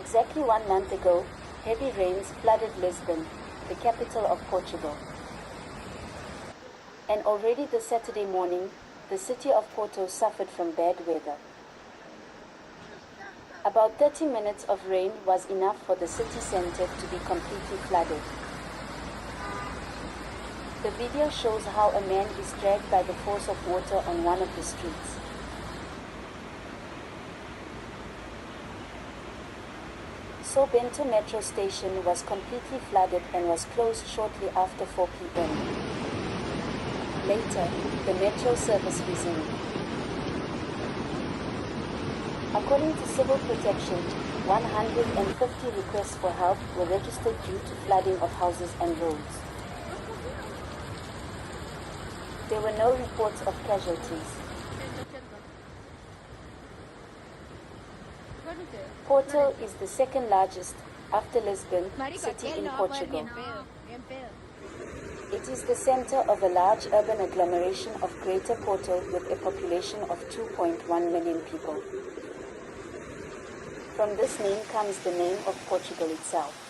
Exactly 1 month ago, heavy rains flooded Lisbon, the capital of Portugal. And already this Saturday morning, the city of Porto suffered from bad weather. About 30 minutes of rain was enough for the city center to be completely flooded. The video shows how a man is dragged by the force of water on one of the streets. São Bento metro station was completely flooded and was closed shortly after 4 p.m. Later, the metro service resumed. According to Civil Protection, 150 requests for help were registered due to flooding of houses and roads. There were no reports of casualties. Porto is the second largest, after Lisbon, city in Portugal. It is the center of a large urban agglomeration of Greater Porto with a population of 2.1 million people. From this name comes the name of Portugal itself.